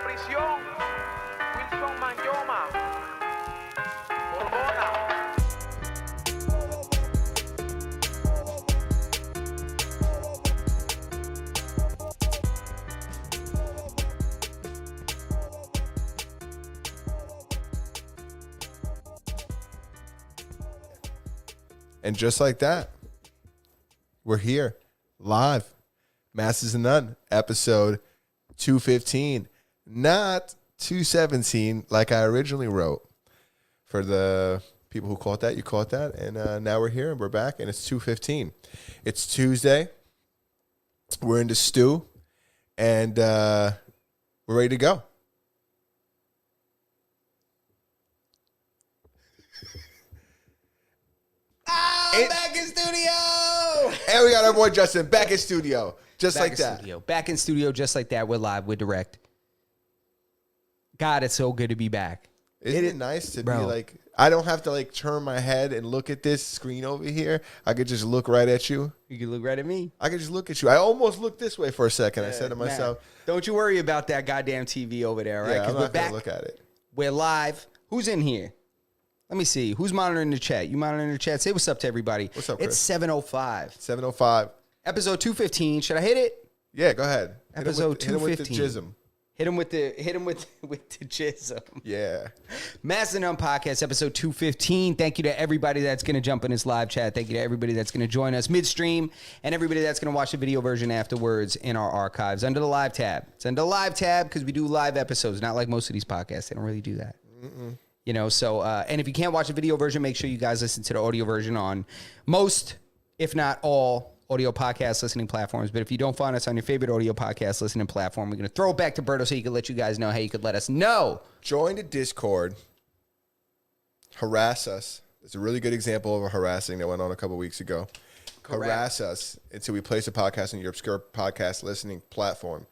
prisión, Wilson Manyoma, Borbona. And just like that, we're here, live. Masters and None, episode 215, not 217 like I originally wrote. For the people who caught that, you caught that. And now we're here and we're back and it's 215. It's Tuesday. We're in the stew and we're ready to go. Back in studio. And we got our boy Justin back in studio. Just Back like in that. studio. Back in studio just like that. We're live. We're direct. God, it's so good to be back. Isn't it nice to be bro. like, I don't have to like turn my head and look at this screen over here. I could just look right at you. You can look right at me. I could just look at you. I almost looked this way for a second. I said to myself, Man, don't you worry about that goddamn TV over there, all right? yeah, I'm we're not going back. to look at it. We're live. Who's in here? Let me see. Who's monitoring the chat? You monitoring the chat? Say what's up to everybody. What's up, It's Chris? 7:05. 7:05. Episode 215. Should I hit it? Yeah, go ahead. Episode hit him with the 215. jism. Hit him with the jism. Yeah. Master None Podcast, episode 215. Thank you to everybody that's going to jump in this live chat. Thank you to everybody that's going to join us midstream and everybody that's going to watch the video version afterwards in our archives under the live tab. It's under the live tab because we do live episodes, not like most of these podcasts. They don't really do that. You know, so, and if you can't watch the video version, make sure you guys listen to the audio version on most, if not all, audio podcast listening platforms. But if you don't find us on your favorite audio podcast listening platform, we're going to throw it back to Berto so he can let you guys know how you could let us know. Join the Discord. Harass us. It's a really good example of a harassing that went on a couple weeks ago. Correct. Harass us until we place a podcast on your obscure podcast listening platform.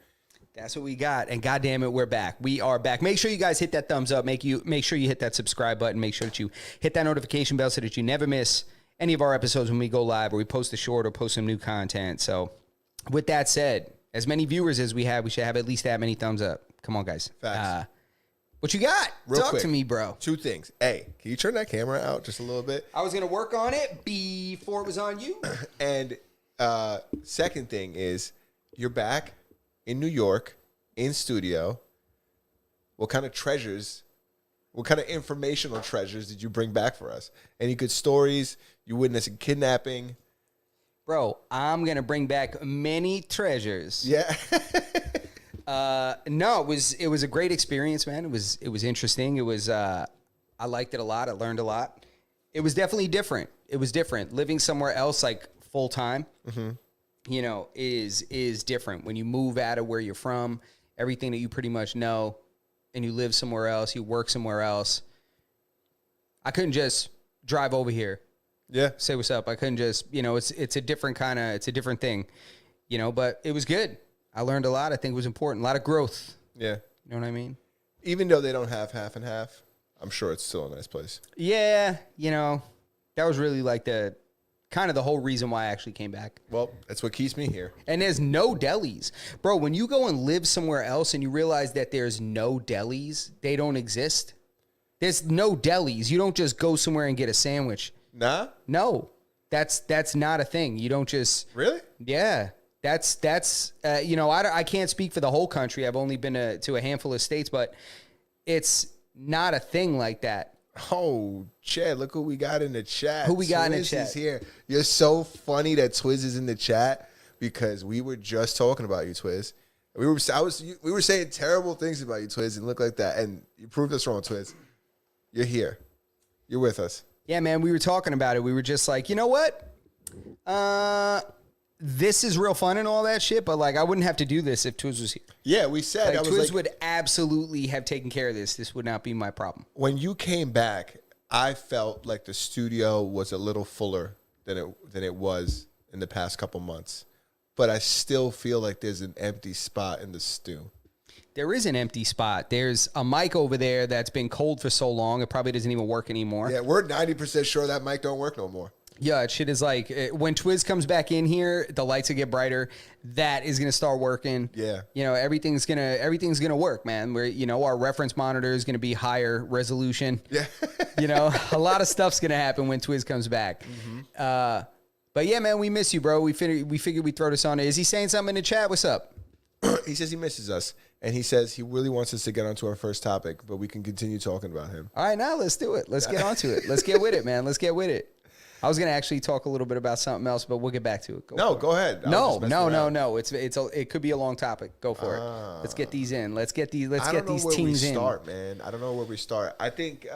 That's what we got. And goddamn it, we're back. We are back. Make sure you guys hit that thumbs up. Make sure you hit that subscribe button. Make sure that you hit that notification bell so that you never miss any of our episodes when we go live or we post a short or post some new content. So with that said, as many viewers as we have, we should have at least that many thumbs up. Come on, guys. Facts. What you got? Real Talk quick. to me, bro. Two things. A, can you turn that camera out just a little bit? I was going to work on it before it was on you. And second thing is, you're back in New York, in studio. What kind of treasures, what kind of informational treasures did you bring back for us? Any good stories? You witnessed a kidnapping? Bro, I'm going to bring back many treasures. Yeah. No, it was a great experience, man. It was interesting. It was I liked it a lot. I learned a lot. It was definitely different. It was different. Living somewhere else like full time, you know, is different. When you move out of where you're from, everything that you pretty much know, and you live somewhere else, you work somewhere else. I couldn't just drive over here, Yeah. say what's up. I couldn't just, you know, it's a different thing, you know, but it was good. I learned a lot. I think it was important. A lot of growth. Yeah. You know what I mean? Even though they don't have half and half, I'm sure it's still a nice place. Yeah, you know, that was really like the whole reason why I actually came back. Well, that's what keeps me here. And there's no delis. Bro, when you go and live somewhere else and you realize that there's no delis, they don't exist. There's no delis. You don't just go somewhere and get a sandwich. Nah? No, that's not a thing. You don't just, Really? yeah. That's you know, I can't speak for the whole country. I've only been to a handful of states, but it's not a thing like that. Oh, Chad, look who we got in the chat. Who we got in the Twiz chat? is here. You're so funny that Twiz is in the chat because we were just talking about you, Twiz. We were saying terrible things about you, Twiz, and look like that. And you proved us wrong, Twiz. You're here. You're with us. Yeah, man, we were talking about it. We were just like, you know what? This is real fun and all that shit, but like I wouldn't have to do this if Twiz was here. Yeah, we said. Like, I was Twiz like, would absolutely have taken care of this. This would not be my problem. when you came back, I felt like the studio was a little fuller than it was in the past couple months. But I still feel like there's an empty spot in the stew. There is an empty spot. There's a mic over there that's been cold for so long, it probably doesn't even work anymore. Yeah, we're 90% sure that mic don't work no more. Yeah, shit is like when Twiz comes back in here, the lights will get brighter. That is gonna start working. Yeah. You know, everything's gonna work, man. Where our reference monitor is gonna be higher resolution. Yeah. You know, a lot of stuff's gonna happen when Twiz comes back. But yeah, man, we miss you, bro. We figured we'd throw this on. Is he saying something in the chat? What's up? He says he misses us, and he says he really wants us to get onto our first topic, but we can continue talking about him. All right, now let's do it. Let's get onto it. Let's get with it, man. Let's get with it. I was gonna actually talk a little bit about something else, but we'll get back to it. Go ahead. No. It could be a long topic. Go for it. Let's get these in. Let's get these teams in. Start, man. I don't know where we start. I think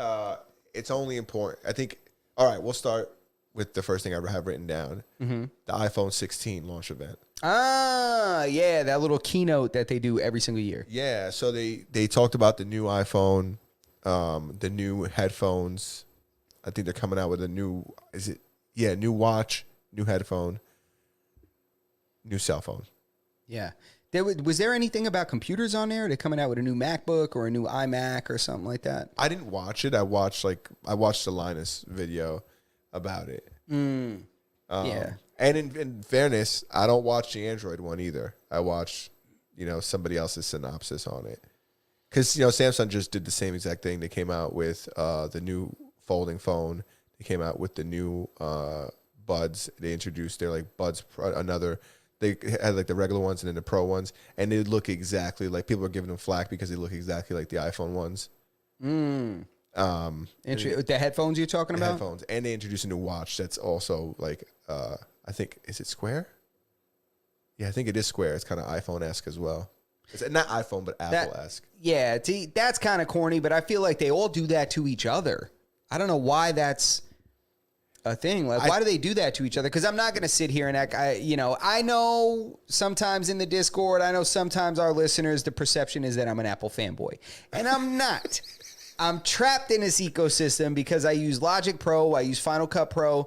it's only important. I think. All right, we'll start with the first thing I have written down: the iPhone 16 launch event. Yeah, that little keynote that they do every single year. Yeah, so they talked about the new iPhone, the new headphones. I think they're coming out with a new new watch, new headphone, new cell phone. Yeah. Was there anything about computers on there? Are they coming out with a new MacBook or a new iMac or something like that? I didn't watch it. I watched the Linus video about it. Yeah. And in fairness, I don't watch the Android one either. I watch, somebody else's synopsis on it. Because, Samsung just did the same exact thing. They came out with the new folding phone. They came out with the new Buds. They introduced their Buds they had the regular ones and then the Pro ones, and they look exactly like, people are giving them flack because they look exactly like the iPhone ones. The headphones you're talking about? Headphones. And they introduced a new watch that's also I think, is it square? Yeah, I think it is square. It's kind of iPhone-esque as well. It's not iPhone, but Apple-esque. Yeah, that's kind of corny, but I feel like they all do that to each other. I don't know why that's a thing. Why do they do that to each other? Because I'm not going to sit here and act. I know sometimes in the Discord, I know sometimes our listeners, the perception is that I'm an Apple fanboy, and I'm not. I'm trapped in this ecosystem because I use Logic Pro, I use Final Cut Pro,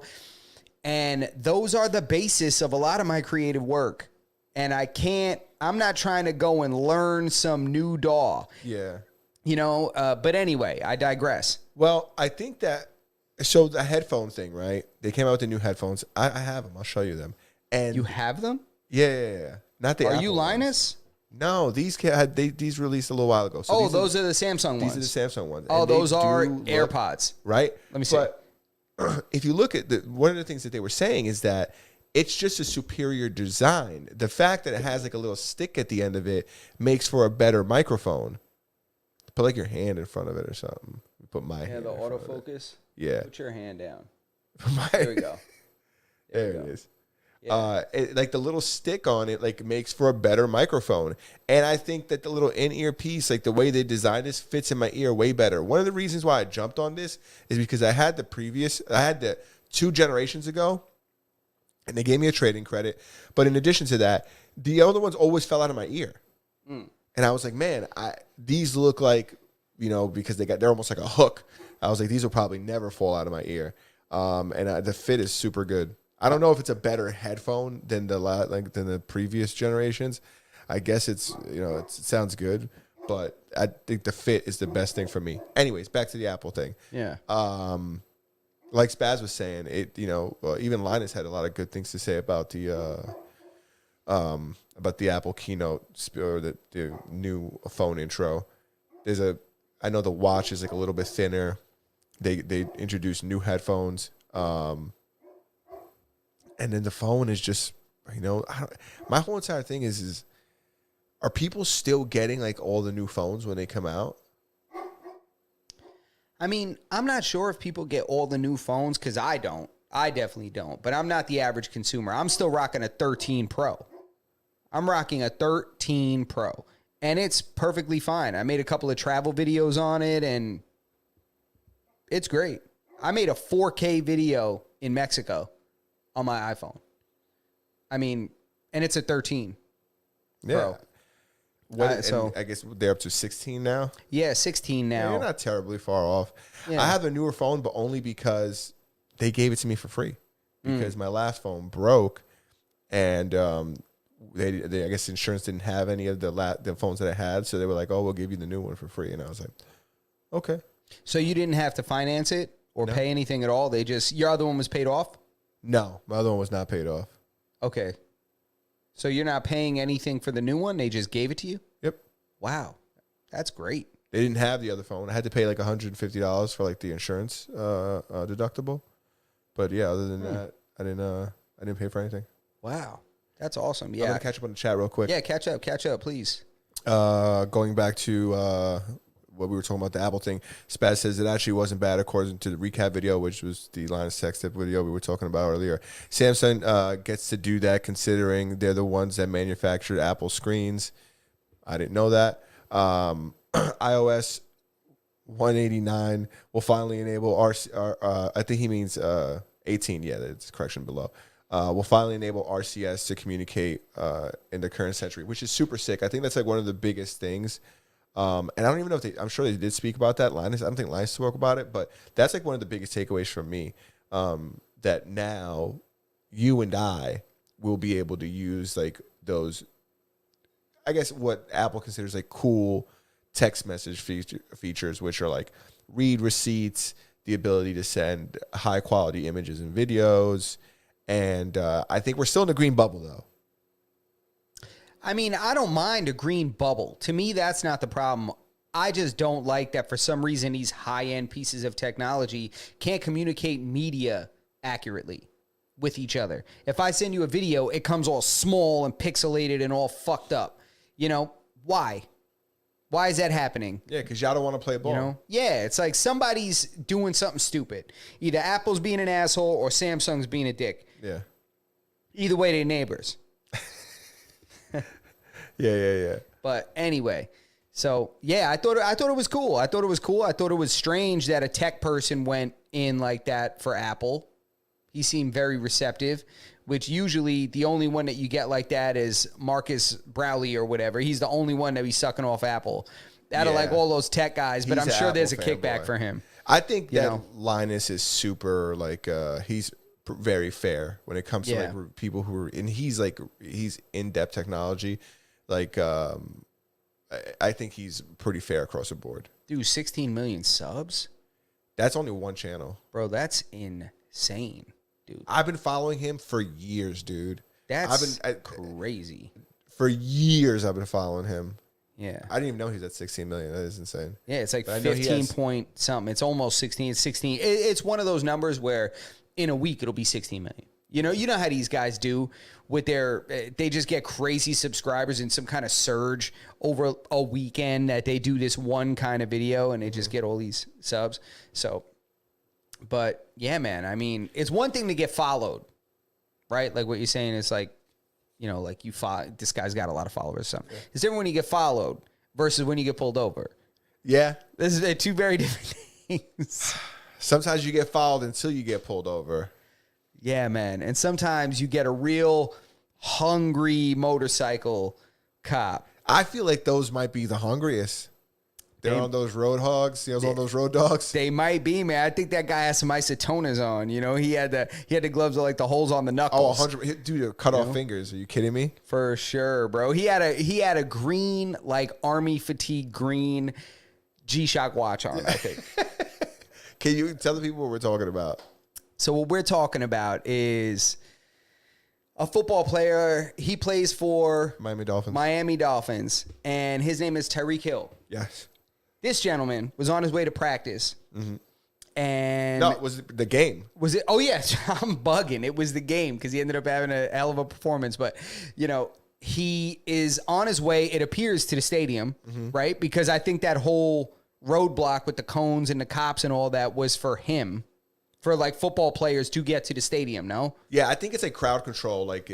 and those are the basis of a lot of my creative work. And I'm not trying to go and learn some new DAW. Yeah. But anyway, I digress. Well, I think so the headphone thing, right? They came out with the new headphones. I have them. I'll show you them. And You have them? Yeah. Not the Are Apple you Linus? ones. No, these released a little while ago. So those are the Samsung ones. These are the Samsung ones. Oh, And those are AirPods. Right? Let me see. But if you look at one of the things that they were saying is that it's just a superior design. The fact that it has a little stick at the end of it makes for a better microphone. Put your hand in front of it or something. Put my hand. Yeah, the autofocus. Yeah. Put your hand down. There we go. There it is. Yeah. The little stick on it makes for a better microphone. And I think that the little in-ear piece, the way they designed this, fits in my ear way better. One of the reasons why I jumped on this is because I had the 2 generations ago, and they gave me a trading credit. But in addition to that, the other ones always fell out of my ear. And I was like, man, these look like, because they're almost like a hook. I was like, these will probably never fall out of my ear. And the fit is super good. I don't know if it's a better headphone than the previous generations. I guess it's, it sounds good, but I think the fit is the best thing for me. Anyways, back to the Apple thing. Yeah. Like Spaz was saying, even Linus had a lot of good things to say about the Apple keynote or the new phone intro. I know the watch is a little bit thinner. They introduced new headphones. And then the phone is just, my whole entire thing is are people still getting all the new phones when they come out? I mean, I'm not sure if people get all the new phones because I don't. I definitely don't. But I'm not the average consumer. I'm still rocking a 13 Pro. I'm rocking a 13 Pro. And it's perfectly fine. I made a couple of travel videos on it, and it's great. I made a 4K video in Mexico on my iPhone. I mean, and it's a 13 Pro. So I guess they're up to 16 now? Yeah, 16 now. Yeah, you're not terribly far off. Yeah. I have a newer phone, but only because they gave it to me for free. Because my last phone broke, and they I guess insurance didn't have any of the phones that I had, so they were like, "Oh, we'll give you the new one for free." And I was like, "Okay." So you didn't have to finance it or pay anything at all? Your other one was paid off? No, my other one was not paid off. Okay. So you're not paying anything for the new one? They just gave it to you? Yep. Wow. That's great. They didn't have the other phone. I had to pay like $150 for like the insurance deductible. But yeah, other than that, I didn't pay for anything. Wow. That's awesome. I'm Yeah. gonna catch up on the chat real quick. Yeah, catch up, please. Going back to what we were talking about, the Apple thing, Spaz says it actually wasn't bad according to the recap video, which was the Linus Tech Tip video we were talking about earlier. Samsung gets to do that considering they're the ones that manufactured Apple screens. I didn't know that. iOS 189 will finally enable I think he means 18. Yeah, that's correction below. Will finally enable RCS to communicate in the current century, which is super sick. I think that's like one of the biggest things. And I don't even know if I'm sure they did speak about that. Linus, I don't think Linus spoke about it, but that's like one of the biggest takeaways from me. That now you and I will be able to use like those, I guess what Apple considers like cool text message features, which are like read receipts, the ability to send high quality images and videos. And I think we're still in the green bubble, though. I mean, I don't mind a green bubble. To me, that's not the problem. I just don't like that for some reason these high-end pieces of technology can't communicate media accurately with each other. If I send you a video, it comes all small and pixelated and all fucked up. You know, why? Why is that happening? Yeah, because y'all don't want to play ball. You know? Yeah, it's like somebody's doing something stupid. Either Apple's being an asshole or Samsung's being a dick. Yeah. Either way, they're neighbors. Yeah. But anyway, so yeah, I thought it was cool. I thought it was strange that a tech person went in like that for Apple. He seemed very receptive, which usually the only one that you get like that is Marcus Browley or whatever. He's the only one that be sucking off Apple. Out of like all those tech guys, but He's I'm an sure there's a Apple kickback fanboy. for him. I think You that know? Linus is super like he's very fair when it comes to Yeah. like people who are, and he's in depth technology. Like I think he's pretty fair across the board. Dude, 16 million subs? That's only one channel. Bro, that's insane, dude. I've been following him for years, dude. That's crazy. For years I've been following him. Yeah. I didn't even know he's at 16 million. That is insane. Yeah, it's like But I know he 15 has- point something. It's almost 16. It's 16. It's one of those numbers where in a week it'll be 16 million. You know how these guys do with their, they just get crazy subscribers in some kind of surge over a weekend that they do this one kind of video and they just get all these subs. So, but yeah, man, I mean, it's one thing to get followed, right? Like what you're saying is like, you know, like you follow, this guy's got a lot of followers or something. It's different when you get followed versus when you get pulled over. Yeah. This is two very different things. Sometimes you get followed until you get pulled over. Yeah, man. And sometimes you get a real hungry motorcycle cop. I feel like those might be the hungriest. They're They- on those road hogs, on those road dogs. They might be, man. I think that guy has some isotoners on. You know, he had the gloves with like the holes on the Oh, knuckles. 100. Dude, cut off fingers. Are you kidding me? For sure, bro. He had a green, like army fatigue green G-Shock watch on, I think. Can you tell the people what we're talking about? So what we're talking about is a football player. He plays for Miami Dolphins. Miami Dolphins, and his name is Tyreek Hill. Yes. This gentleman was on his way to practice, and No, it was the game. was it? Oh yes, I'm bugging. It was the game because he ended up having a hell of a performance. But you know, he is on his way. It appears to the stadium, right? Because I think that whole roadblock with the cones and the cops and all that was for him, for like football players to get to the stadium. No. Yeah, I think it's like crowd control. Like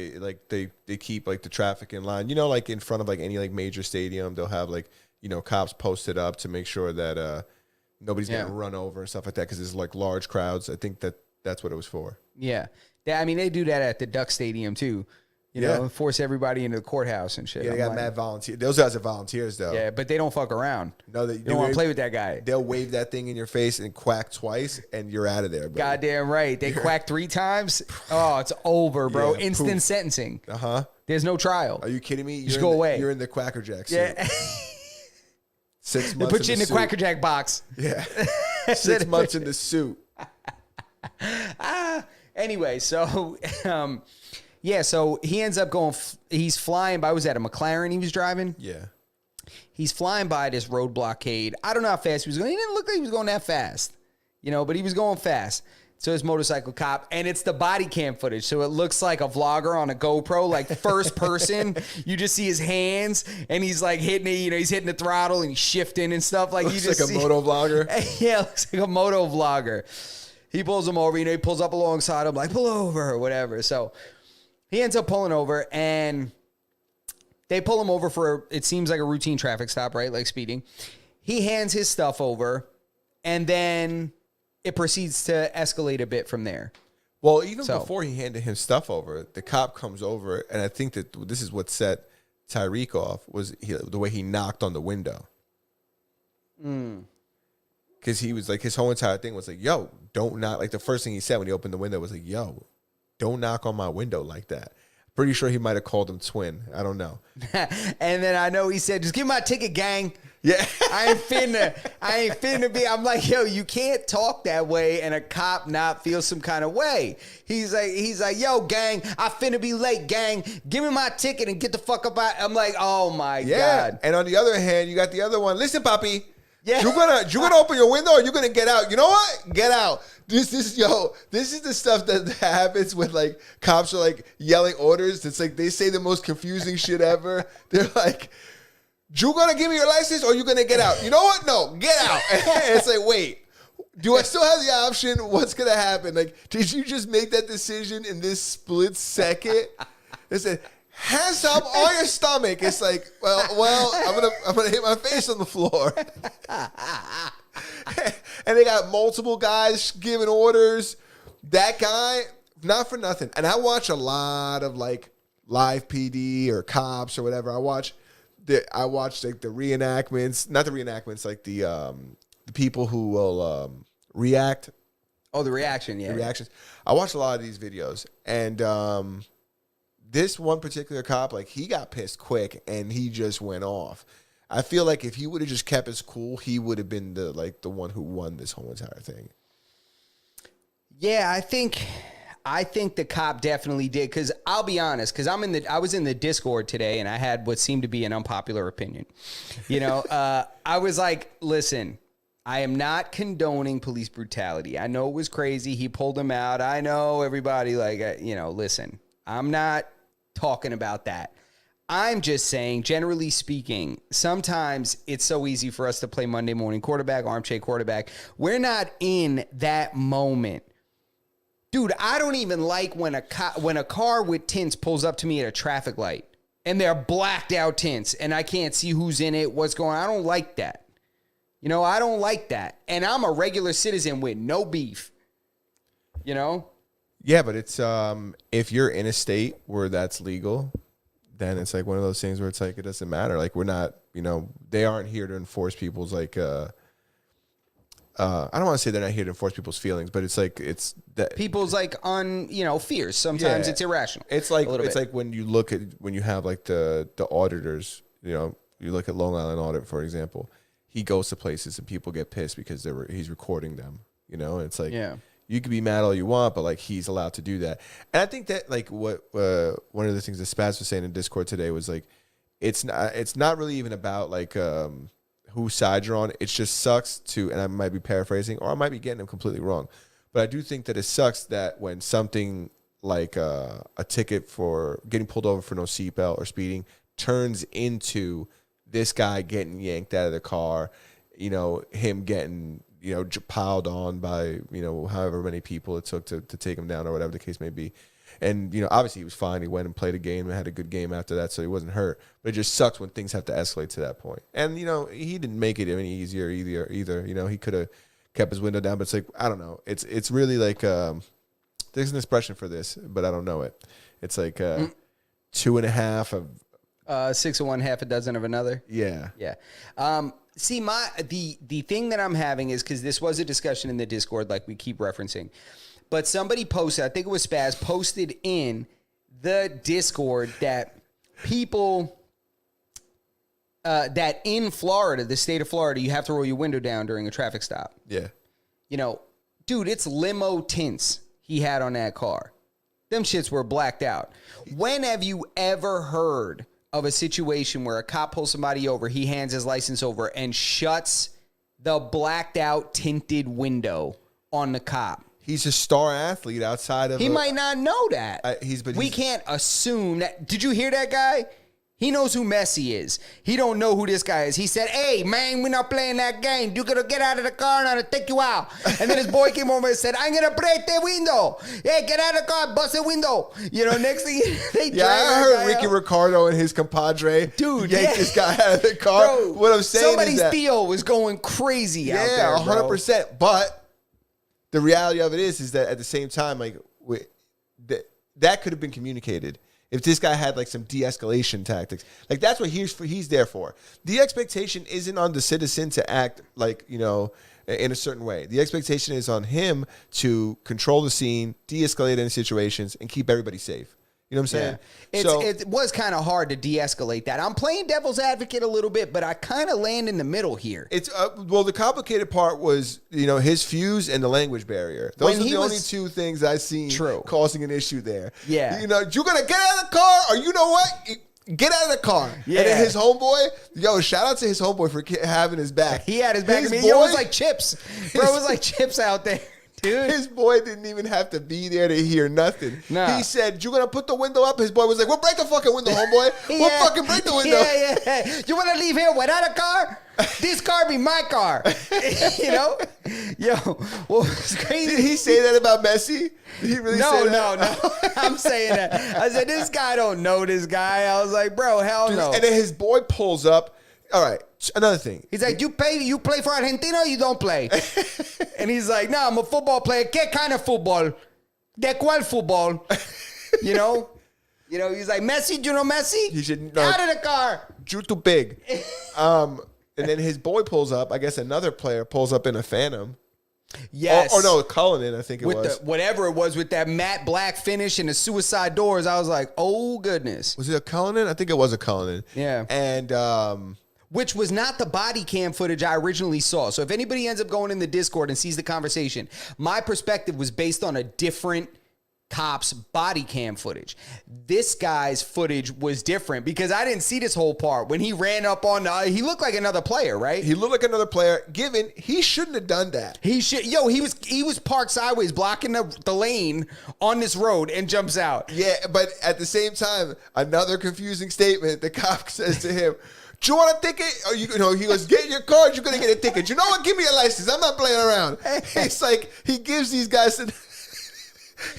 they keep like the traffic in line. You know, like in front of like any like major stadium, they'll have like, you know, cops posted up to make sure that nobody's Yeah. getting run over and stuff like that because there's like large crowds. I think that's what it was for. Yeah. I mean, they do that at the Duck Stadium too. You Yeah. know, force everybody into the courthouse and shit. Yeah, they I'm got like, mad volunteers. Those guys are volunteers though. yeah, but they don't fuck around. No, They don't want to play with that guy. They'll wave that thing in your face and quack twice, and you're out of there. Buddy. Goddamn right. They quack 3 times. Oh, it's over, bro. Yeah, Instant poof. sentencing. Uh-huh. There's no trial. Are you kidding me? Just go away. You're in the Quacker Jack suit. Yeah. 6 They months. put you in the suit. Quacker Jack box. Yeah. 6 months in the suit. Anyway, so yeah, so he ends up going. He's flying by. Was that a McLaren he was driving? Yeah. He's flying by this road blockade. I don't know how fast he was going. He didn't look like he was going that fast, but he was going fast. So his motorcycle cop, and it's the body cam footage. So it looks like a vlogger on a GoPro, like first person. You just see his hands, and he's like hitting it. He's hitting the throttle and he's shifting and stuff. Like Looks you just like a moto vlogger. Yeah, looks like a moto vlogger. He pulls him over. He pulls up alongside him, like pull over or whatever. So he ends up pulling over, and they pull him over for, it seems like a routine traffic stop, right? Like speeding. He hands his stuff over, and then it proceeds to escalate a bit from there. Well, even before he handed him stuff over, the cop comes over, and I think that this is what set Tyreek off, was the way he knocked on the window. Because he was like, his whole entire thing was like, yo, don't knock. Like the first thing he said when he opened the window was like, yo, don't knock on my window like that. Pretty sure he might have called him twin. I don't know. And then I know he said, just give me my ticket, gang. Yeah. I ain't finna be. I'm like, yo, you can't talk that way and a cop not feel some kind of way. He's like, yo, gang, I finna be late, gang. Give me my ticket and get the fuck up out. I'm like, oh my God. And on the other hand, you got the other one. Listen, Papi. Yeah. You gonna open your window or you gonna get out? You know what? Get out. This is the stuff that happens when like cops are like yelling orders. It's like they say the most confusing shit ever. They're like, you gonna give me your license or you gonna get out? You know what? No, get out. And it's like, wait, do I still have the option? What's gonna happen? Like, did you just make that decision in this split second? It said, hands up on your stomach. It's like, well, I'm gonna hit my face on the floor. And they got multiple guys giving orders. That guy, not for nothing. And I watch a lot of like live PD or cops or whatever. I watch like the reenactments, not the reenactments, like the people who will react. Oh, the reaction, yeah. The reactions. I watch a lot of these videos, and this one particular cop, like he got pissed quick and he just went off. I feel like if he would have just kept his cool, he would have been the one who won this whole entire thing. Yeah, I think the cop definitely did, because I'll be honest, because I was in the Discord today and I had what seemed to be an unpopular opinion. I was like, listen, I am not condoning police brutality. I know it was crazy. He pulled him out. I know everybody listen, I'm not talking about that. I'm just saying, generally speaking, sometimes it's so easy for us to play Monday morning quarterback, armchair quarterback. We're not in that moment. Dude, I don't even like when a car with tints pulls up to me at a traffic light and they're blacked out tints and I can't see who's in it, what's going on. I don't like that. I don't like that. And I'm a regular citizen with no beef. Yeah, but it's if you're in a state where that's legal, then it's like one of those things where it's like it doesn't matter. Like we're not, they aren't here to enforce people's like I don't want to say they're not here to enforce people's feelings, but it's like it's that people's like fears. Sometimes it's irrational. It's like like when you have like the auditors, you look at Long Island Audit, for example. He goes to places and people get pissed because he's recording them. It's like, yeah. You can be mad all you want, but like he's allowed to do that. And I think that like what one of the things that Spaz was saying in Discord today was like it's not really even about like whose side you're on. It just sucks to, and I might be paraphrasing or I might be getting him completely wrong, but I do think that it sucks that when something like a ticket for getting pulled over for no seatbelt or speeding turns into this guy getting yanked out of the car, him getting piled on by, however many people it took to take him down or whatever the case may be. And, obviously he was fine. He went and played a game and had a good game after that, so he wasn't hurt. But it just sucks when things have to escalate to that point. And, he didn't make it any easier either. He could have kept his window down, but it's like, I don't know. It's really like, there's an expression for this, but I don't know it. It's like 2.5 of... 6 of one, half a dozen of another. Yeah. Yeah. See, the thing that I'm having is, because this was a discussion in the Discord, like we keep referencing, but somebody posted, I think it was Spaz, posted in the Discord that people, that in Florida, the state of Florida, you have to roll your window down during a traffic stop. Yeah. Dude, it's limo tints he had on that car. Them shits were blacked out. When have you ever heard of a situation where a cop pulls somebody over, he hands his license over and shuts the blacked out tinted window on the cop? He's a star athlete outside of. He might not know that. We can't assume that. Did you hear that guy? He knows who Messi is. He don't know who this guy is. He said, "Hey, man, we're not playing that game. You're going to get out of the car and I'm going to take you out." And then his boy came over and said, "I'm going to break the window. Hey, get out of the car, bust the window." You know, next thing they Yeah, I heard Ricky out. Ricardo and his compadre Dude, yanked this guy out of the car. Bro, what I'm saying somebody's is that Theo was going crazy out there, yeah, bro. 100%. But the reality of it is that at the same time, like that could have been communicated. If this guy had like some de-escalation tactics, like that's what he's there for. The expectation isn't on the citizen to act like, you know, in a certain way. The expectation is on him to control the scene, de-escalate any situations, and keep everybody safe. You know what I'm saying? It was kind of hard to de-escalate that. I'm playing devil's advocate a little bit, but I kind of land in the middle here. It's well, the complicated part was, you know, his fuse and the language barrier. Those are the only two things I've seen causing an issue there. Yeah. You know, you're going to get out of the car, or you know what? Get out of the car. Yeah. And then his homeboy, yo, shout out to his homeboy for having his back. He had his back. His Yo, boy, it was like chips. Bro, it was like chips out there. Dude. His boy didn't even have to be there to hear nothing. Nah. He said, "You gonna put the window up?" His boy was like, "We'll break the fucking window, homeboy. We'll fucking break the window." Yeah. You want to leave here without a car? This car be my car. You know? Yo, what was crazy? Did he say that about Messi? Did he really say that? No. I'm saying that. I said, this guy don't know this guy. I was like, bro, hell no. And then his boy pulls up. All right, another thing. He's like, you play for Argentina or you don't play? And he's like, no, I'm a football player. ¿Qué kind of football? ¿De cuál football? You know? He's like, Messi, do you know Messi? He should out of the car. Drew too big. And then his boy pulls up. I guess another player pulls up in a Phantom. Yes. Or no, Cullinan, I think it with was. Whatever it was with that matte black finish and the suicide doors, I was like, oh, goodness. Was it a Cullinan? I think it was a Cullinan. Yeah. And which was not the body cam footage I originally saw. So if anybody ends up going in the Discord and sees the conversation, my perspective was based on a different cop's body cam footage. This guy's footage was different because I didn't see this whole part. When he ran up on he looked like another player, right? He looked like another player, given he shouldn't have done that. He was parked sideways, blocking the lane on this road and jumps out. Yeah, but at the same time, another confusing statement. The cop says to him, "Do you want a ticket?" Or he goes, "Get your card, you're gonna get a ticket." You know what? Give me a license. I'm not playing around. It's like he gives these guys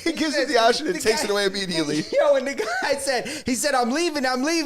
he gives you the option and takes it away immediately. Yo, and the guy said, I'm leaving.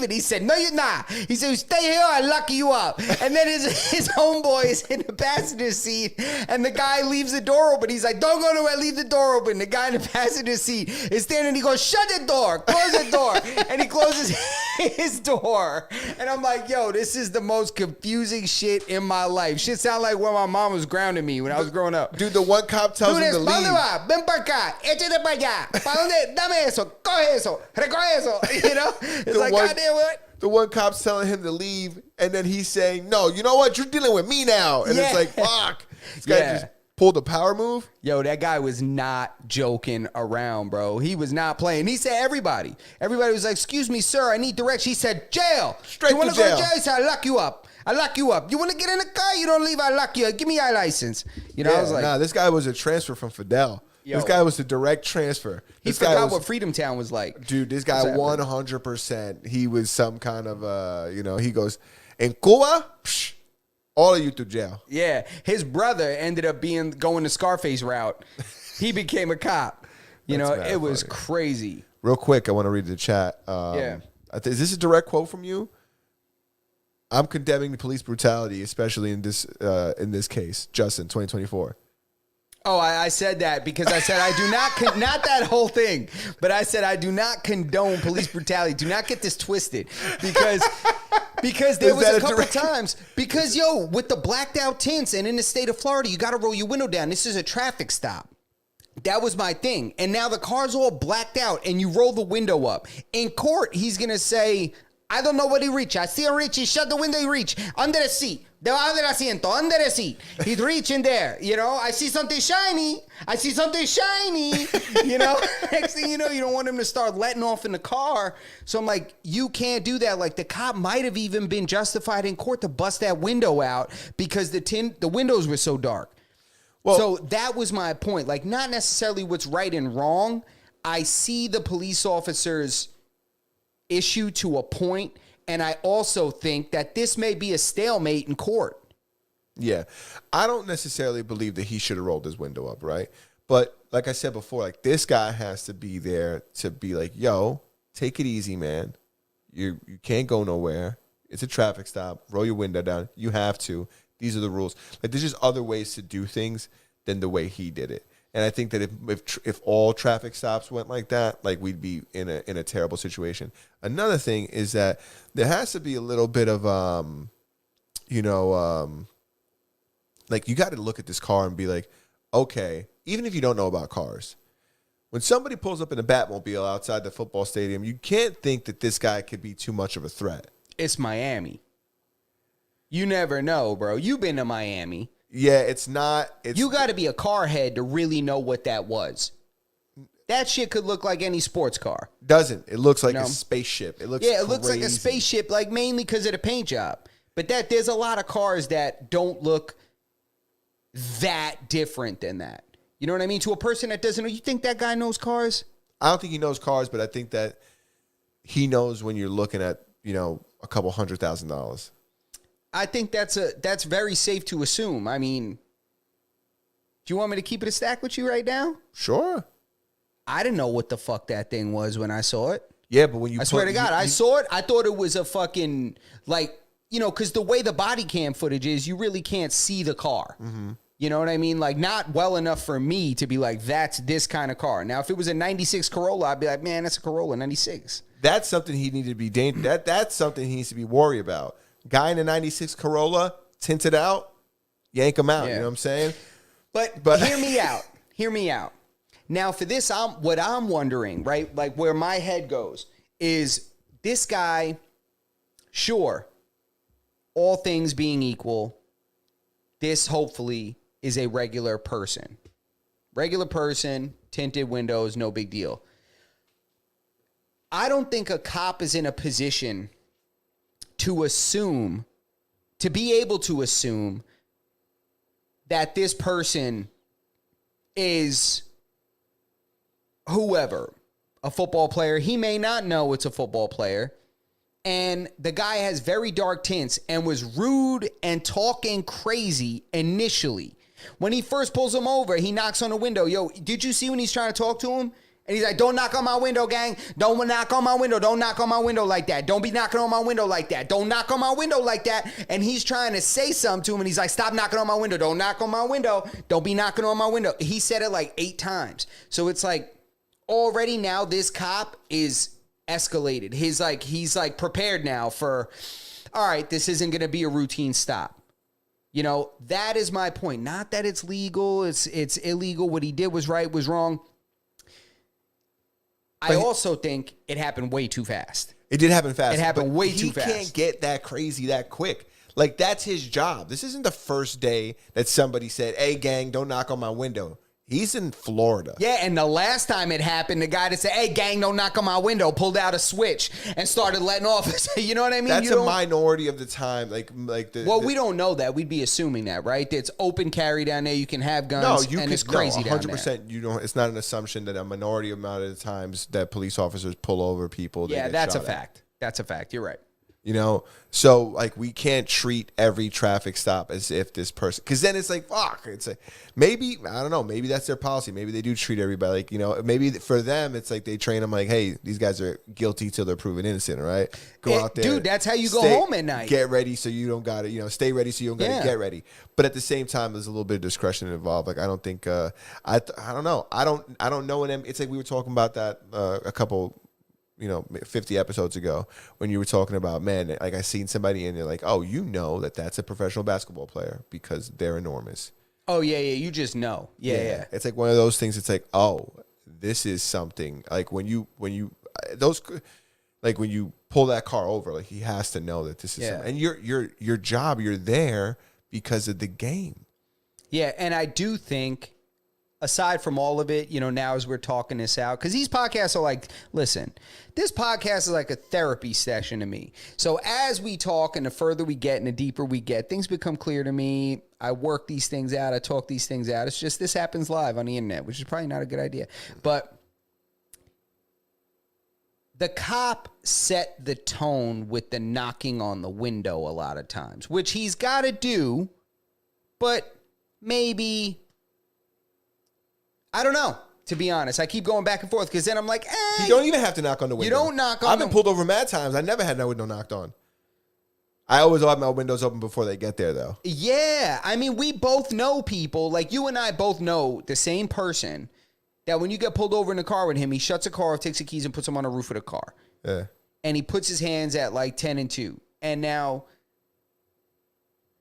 He said, no, you're not. He said, stay here, I'll lock you up. And then his homeboy is in the passenger seat, and the guy leaves the door open. He's like, don't go nowhere, leave the door open. The guy in the passenger seat is standing, he goes, shut the door, close the door. And he closes his door. And I'm like, yo, this is the most confusing shit in my life. Shit sound like when my mom was grounding me when I was growing up. Dude, the one cop tells him to ¿Pa' dónde leave. va? Ven para acá. Échate para allá. ¿Pa' dónde? Dame eso. Coge eso. Recoge eso. You know? It's like, goddamn what? The one cop's telling him to leave, and then he's saying, "No, you know what? You're dealing with me now." And it's like, fuck. This guy just pulled a power move. Yo, that guy was not joking around, bro. He was not playing. He said everybody was like, "Excuse me, sir, I need directions." He said, "Jail." Straight you want to to go jail. to jail? He said, "I'll lock you up. I'll lock you up. You want to get in the car? You don't leave, I'll lock you up. Give me your license." You know, I was like, nah, this guy was a transfer from Fidel. Yo. This guy was a direct transfer. he This guy forgot was, what Freedom Town was like. dude, this guy What's happening? 100%. He was some kind of, he goes, "In Cuba, psh, all of you to jail." Yeah, his brother ended up going the Scarface route. He became a cop. You know, That's it was funny. crazy. Real quick, I want to read the chat. Yeah. Is this a direct quote from you? I'm condemning the police brutality, especially in this case, Justin, 2024. Oh, I said that because I said I do not, not that whole thing, but I said I do not condone police brutality. Do not get this twisted because there was a couple times, because, yo, with the blacked out tints and in the state of Florida, you got to roll your window down. This is a traffic stop. That was my thing. And now the car's all blacked out and you roll the window up. In court, he's going to say, I don't know what he reached. I see him reach. He shut the window. He reached under the seat. Debajo del asiento. Under the seat. He's reaching there. You know, I see something shiny. I see something shiny. You know, next thing you know, you don't want him to start letting off in the car. So I'm like, you can't do that. Like the cop might have even been justified in court to bust that window out because the windows were so dark. Well, so that was my point. Like, not necessarily what's right and wrong. I see the police officers' issue to a point, and I also think that this may be a stalemate in court. Yeah. I don't necessarily believe that he should have rolled his window up, right? But like I said before, like this guy has to be there to be like, yo, take it easy, man. You can't go nowhere. It's a traffic stop. Roll your window down. You have to. These are the rules. Like there's just other ways to do things than the way he did it. And I think that if all traffic stops went like that, like we'd be in a terrible situation. Another thing is that there has to be a little bit of like you got to look at this car and be like, okay, even if you don't know about cars, when somebody pulls up in a Batmobile outside the football stadium, you can't think that this guy could be too much of a threat. It's Miami. You never know, bro. You've been to Miami. Yeah, it's not. You got to be a car head to really know what that was. That shit could look like any sports car. Doesn't. It looks like a spaceship. It looks it looks like a spaceship, like mainly because of the paint job. But there's a lot of cars that don't look that different than that. You know what I mean? To a person that doesn't know, you think that guy knows cars? I don't think he knows cars, but I think that he knows when you're looking at, a couple $100,000. I think that's very safe to assume. I mean, do you want me to keep it a stack with you right now? Sure. I didn't know what the fuck that thing was when I saw it. Yeah, but when you I swear to God, I saw it. I thought it was a fucking, like, because the way the body cam footage is, you really can't see the car. Mm-hmm. You know what I mean? Like, not well enough for me to be like, that's this kind of car. Now, if it was a 96 Corolla, I'd be like, man, that's a Corolla 96. That's something he needed to be that's something he needs to be worried about. Guy in a 96 Corolla, tinted out, yank him out. Yeah. You know what I'm saying? But hear me out. Hear me out. Now, for this, what I'm wondering, right, like where my head goes, is this guy, sure, all things being equal, this hopefully is a regular person. Regular person, tinted windows, no big deal. I don't think a cop is in a position to be able to assume that this person is whoever, a football player. He may not know it's a football player. And the guy has very dark tints and was rude and talking crazy initially. When he first pulls him over, he knocks on the window. Yo, did you see when he's trying to talk to him? And he's like, don't knock on my window, gang. Don't knock on my window. Don't knock on my window like that. Don't be knocking on my window like that. Don't knock on my window like that. And he's trying to say something to him. And he's like, stop knocking on my window. Don't knock on my window. Don't be knocking on my window. He said it like 8 times. So it's like already now this cop is escalated. He's like prepared now for, all right, this isn't going to be a routine stop. That is my point. Not that it's legal. It's illegal. What he did was right, was wrong. I also think it happened way too fast. It did happen fast. It happened way too fast. He can't get that crazy that quick. Like, that's his job. This isn't the first day that somebody said, hey, gang, don't knock on my window. He's in Florida. Yeah, and the last time it happened, the guy that said, hey, gang, don't knock on my window, pulled out a switch and started letting off. You know what I mean? That's a minority of the time. We don't know that. We'd be assuming that, right? It's open carry down there. You can have guns, it's crazy down there. 100%. You don't. It's not an assumption that a minority amount of the times that police officers pull over people. Yeah, that's a fact. That's a fact. You're right. So like we can't treat every traffic stop as if this person, because then it's like, fuck, it's like, maybe, I don't know, maybe that's their policy. Maybe they do treat everybody like, maybe for them, it's like they train them like, hey, these guys are guilty till they're proven innocent, right? Go out there. Dude, that's how you go home at night. Get ready so you don't got to, stay ready so you don't got to get ready. But at the same time, there's a little bit of discretion involved. Like, I don't think, I don't know. I don't know. It's like we were talking about that a couple 50 episodes ago when you were talking about, man, like I seen somebody and you're like, oh, that's a professional basketball player because they're enormous. Oh, yeah. You just know. Yeah. It's like one of those things. It's like, oh, this is something like when you Like when you pull that car over, like he has to know that this is and your job, you're there because of the game. Yeah, and I do think, aside from all of it, now as we're talking this out, because these podcasts are like, listen, this podcast is like a therapy session to me. So as we talk and the further we get and the deeper we get, things become clear to me. I work these things out. I talk these things out. It's just this happens live on the internet, which is probably not a good idea. But the cop set the tone with the knocking on the window a lot of times, which he's got to do, but maybe... I don't know, to be honest. I keep going back and forth because then I'm like, You don't even have to knock on the window. You don't knock on I've been pulled over mad times. I never had my window knocked on. I always have my windows open before they get there, though. Yeah. I mean, we both know people, like you and I both know the same person that when you get pulled over in the car with him, he shuts the car off, takes the keys, and puts them on the roof of the car. Yeah. And he puts his hands at like 10 and 2. And now,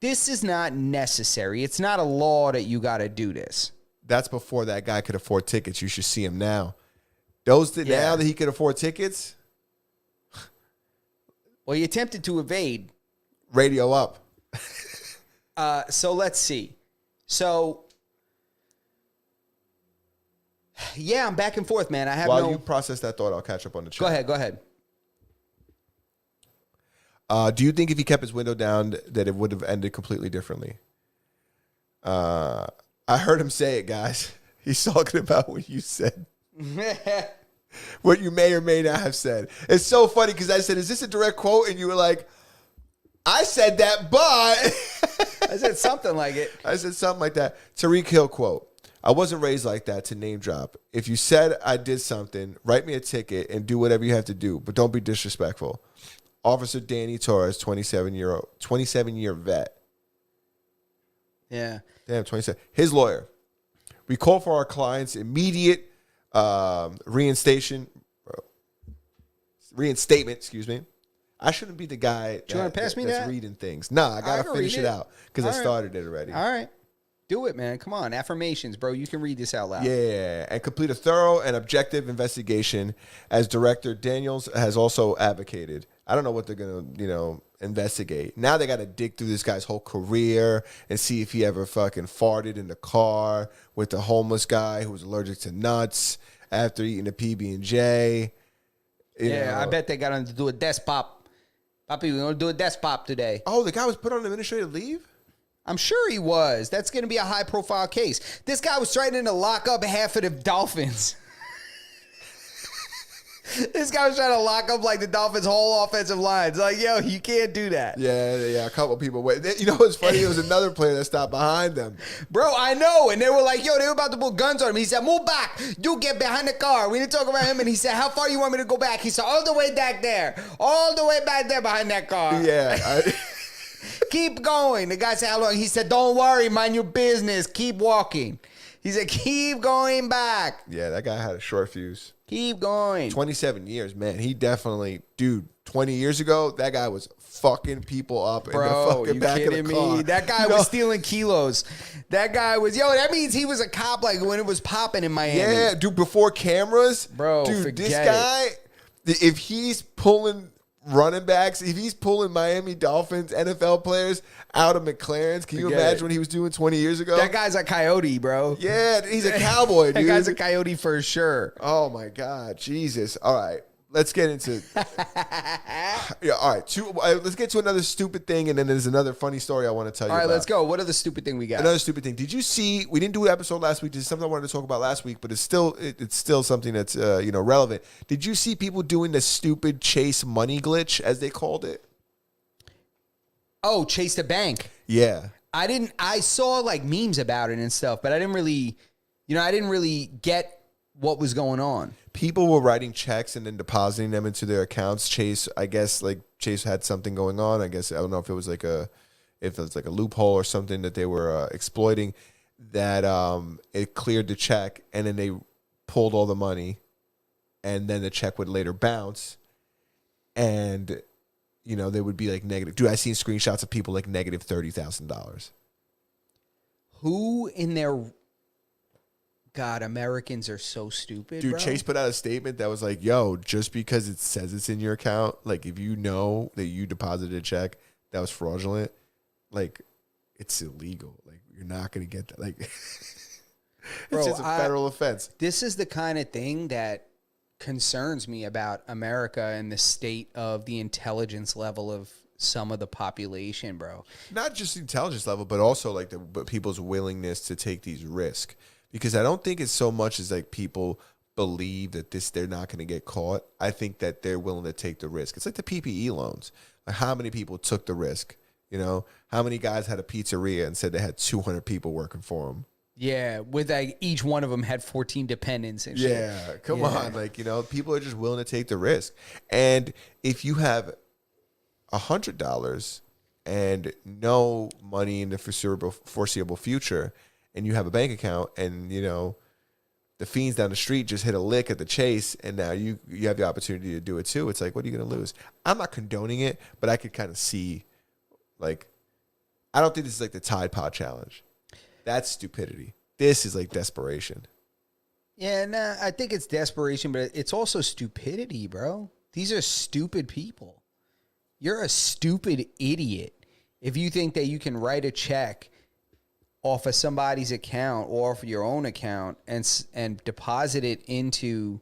this is not necessary. It's not a law that you got to do this. That's before that guy could afford tickets. You should see him now. Now that he could afford tickets. Well, he attempted to evade. Radio up. So let's see. So, yeah, I'm back and forth, man. I have While you process that thought, I'll catch up on the chat. Go ahead. Do you think if he kept his window down that it would have ended completely differently? I heard him say it, guys. He's talking about what you said. What you may or may not have said. It's so funny because I said, is this a direct quote? And you were like, I said that, but... I said something like it. I said something like that. Tariq Hill quote. I wasn't raised like that to name drop. If you said I did something, write me a ticket and do whatever you have to do, but don't be disrespectful. Officer Danny Torres, 27-year vet. Yeah. Damn, 27. His lawyer. We call for our client's immediate reinstatement. Excuse me. I shouldn't be the guy that's reading things. Nah, I gotta finish it out because I started it already. All right, do it, man. Come on, affirmations, bro. You can read this out loud. Yeah, and complete a thorough and objective investigation, as Director Daniels has also advocated. I don't know what they're gonna, investigate. Now they got to dig through this guy's whole career and see if he ever fucking farted in the car with the homeless guy who was allergic to nuts after eating a PB&J. I bet they got him to do a desk pop. Papi, we're gonna do a desk pop today. Oh, the guy was put on administrative leave? I'm sure he was. That's gonna be a high profile case. This guy was threatening to lock up half of the Dolphins. This guy was trying to lock up like the Dolphins' whole offensive line. It's like, yo, you can't do that. Yeah. A couple people wait. You know what's funny? There was another player that stopped behind them. Bro, I know. And they were like, yo, they were about to pull guns on him. He said, move back. You get behind the car. We didn't talk about him. And he said, how far you want me to go back? He said, all the way back there. All the way back there behind that car. Yeah. Keep going. The guy said, how long? He said, don't worry. Mind your business. Keep walking. He said, keep going back. Yeah, that guy had a short fuse. Keep going. 27 years, man. He definitely, 20 years ago, that guy was fucking people up in the fucking back of the car. Me? That guy was stealing kilos. That guy was, that means he was a cop like when it was popping in Miami. Yeah, before cameras. Bro, this guy, if he's pulling running backs, if he's pulling Miami Dolphins NFL players out of McLaren's, can you imagine what he was doing 20 years ago? That guy's a coyote, bro. Yeah, he's a cowboy, dude. That guy's a coyote for sure. Oh my God, Jesus. All right, let's get into all right, let's get to another stupid thing, and then there's another funny story I want to tell you. All right, about. let's go. What other stupid thing we got? Another stupid thing. Did you see? We didn't do an episode last week. This is something I wanted to talk about last week, but it's still something that's relevant. Did you see people doing the stupid Chase money glitch, as they called it? Oh, Chase the bank. Yeah. I saw like memes about it and stuff, but I didn't really get what was going on. People were writing checks and then depositing them into their accounts. Chase had something going on. I don't know if it was like a loophole or something that they were exploiting, that it cleared the check and then they pulled all the money, and then the check would later bounce, and they would be like negative. Dude, I've seen screenshots of people like negative $30,000. Who in their God, Americans are so stupid, Dude, bro. Chase put out a statement that was like, yo, just because it says it's in your account, like if you know that you deposited a check that was fraudulent, like it's illegal. Like you're not going to get that. Like it's Bro, just a federal offense. This is the kind of thing that concerns me about America and the state of the intelligence level of some of the population, bro. Not just the intelligence level, but also like but people's willingness to take these risks. Because I don't think it's so much as like people believe that they're not going to get caught. I think that they're willing to take the risk. It's like the PPE loans. Like how many people took the risk? You know, how many guys had a pizzeria and said they had 200 people working for them? Yeah, with like each one of them had 14 dependents and shit. Yeah, come on. Like, you know, people are just willing to take the risk. And if you have $100 and no money in the foreseeable future, and you have a bank account, and you know the fiends down the street just hit a lick at the Chase, and now you have the opportunity to do it too. It's like, what are you going to lose? I'm not condoning it, but I could kind of see, like, I don't think this is like the Tide Pod challenge. That's stupidity. This is like desperation. Yeah, nah, I think it's desperation, but it's also stupidity, bro. These are stupid people. You're a stupid idiot if you think that you can write a check off of somebody's account or off of your own account and deposit it into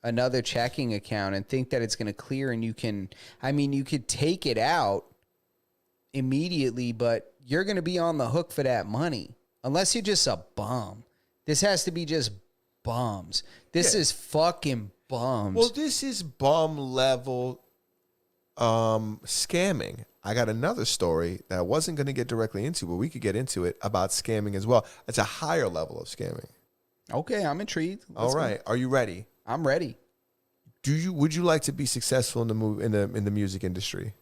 another checking account and think that it's going to clear, and you could take it out immediately, but you're going to be on the hook for that money unless you're just a bum. This has to be just bums. This is fucking bums. Well, this is bum level scamming. I got another story that I wasn't going to get directly into, but we could get into it about scamming as well. It's a higher level of scamming. Okay, I'm intrigued. All right, are you ready? I'm ready. Would you like to be successful in the music industry?